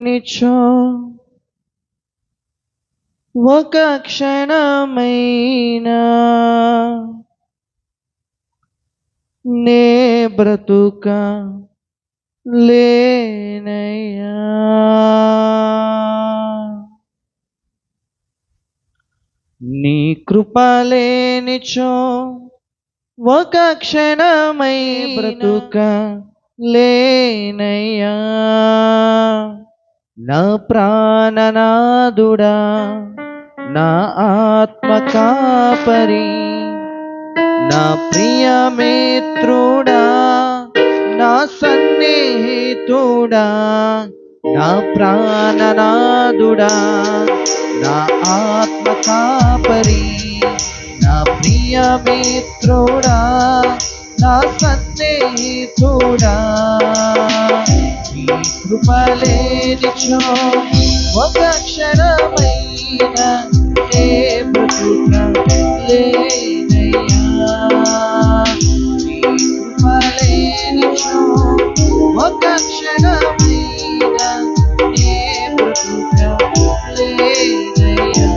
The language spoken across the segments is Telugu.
నిచో ఒక క్షణమైనా నే బ్రతుక లేనయ్యా. నీ కృప లేనిచో ఒక క్షణమై బ్రతుక లేనయ్యా. నా ప్రాణనాదుడా, నా ఆత్మ కాపరి, నా ప్రియమిత్రుడా, నా సన్నిహితుడా, నా ప్రాణనాదుడా, నా ఆత్మ కాపరి, నా ప్రియమిత్రుడా, నా సన్నిహితుడా. నీ కృప లేనిచో ఒక క్షణమైన నే బ్రతుక లేనయ్యా. నీ కృప లేనిచో ఒక క్షణమైన నే బ్రతుక లేనయ్యా.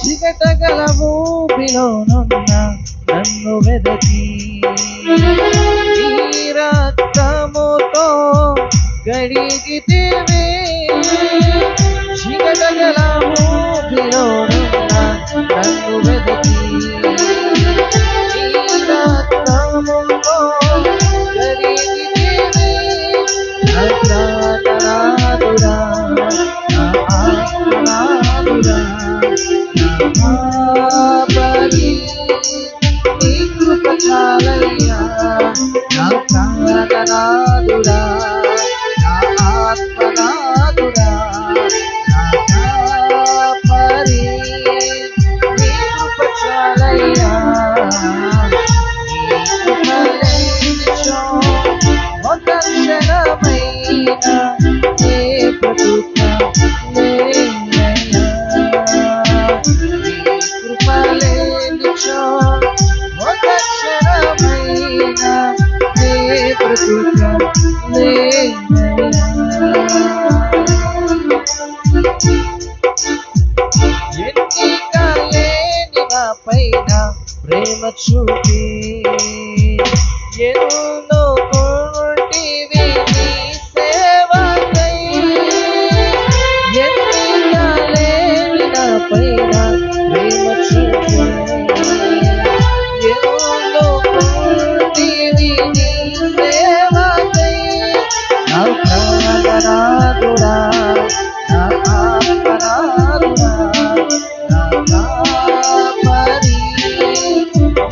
చిగటగల ఊపిలోనున్న నన్ను వెదకి నీ రక్తముతో కడిగితివి. చిగటగల ఊపిలోనున్న నన్ను వెదకి నీ రక్తముతో కడిగితివి. నా ప్రాణనాదుడా, నా ఆత్మనాదుడా, నీ కృప చాలయ్యా. నా ప్రాణనాదుడా, నా ఆత్మనాదుడా, నా కాపరి, నీ కృప చాలయ్యా. నీ కృప లేనిచో ఒక క్షణమైన నే బ్రతుక లేనయ్యా. నీ కృప లేనిచో ఒక క్షణమైన నే బ్రతుక లేనయ్యా. ఎన్నిక లేని నా పైన ప్రేమ చూపి ఎన్నుకుంటివి నీ సేవకై. ఎన్నిక లేని నా పైన ప్రేమ చూపి ఎన్నుకుంటివి నీ సేవకై. నా ప్రాణనాదుడా, నా ఆత్మనాదుడా, నా కాపరి,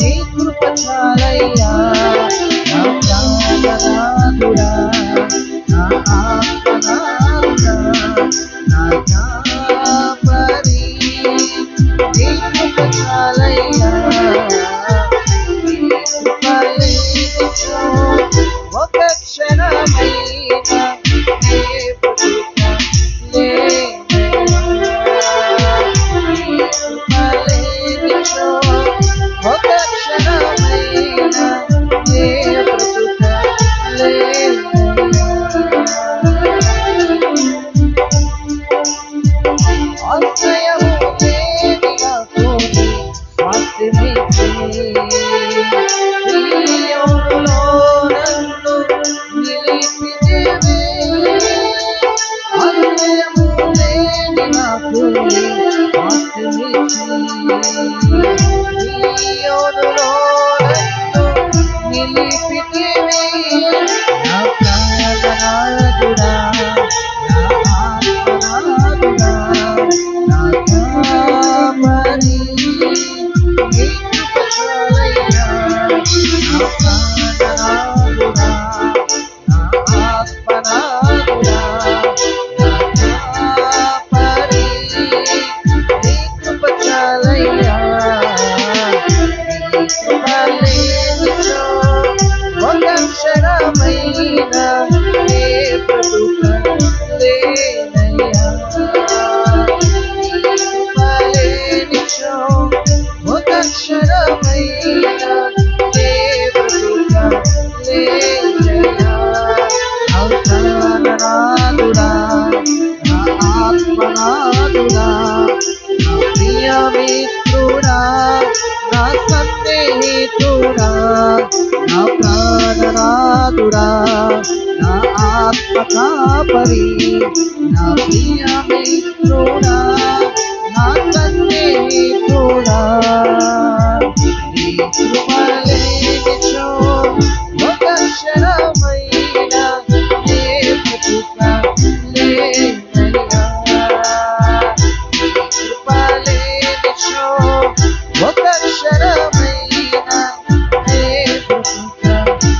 నీ కృప చాలయ్యా. నా ప్రాణనాదుడా, నా ఆత్మనాదుడా, నా కాపరి, నీ కృప చాలయ్యా. నీ కృప లేనిచో ఒక క్షణమైన నే బ్రతుక లేనయ్యా. నీ కృప లేనిచో ఒక క్షణమైన నే బ్రతుక లేనయ్యా. ఆశ్రయము లేని నాకు నీ స్వాస్థ్యమిచ్చి ప్రియునిలో నన్ను నిలిపితివి. మిత్రుడా, నా సన్నిహితుడా, నా ప్రాణనాథుడా, నా ఆత్మ కాపరి, నా ప్రియ మిత్రుడా, నా సన్నిహితుడా, నీ కృప లేనిచో ఒక క్షణమైన నే బ్రతుకలేనయ్యా. నీ కృప లేనిచో ఒక క్షణమైన నే బ్రతుకలేనయ్యా.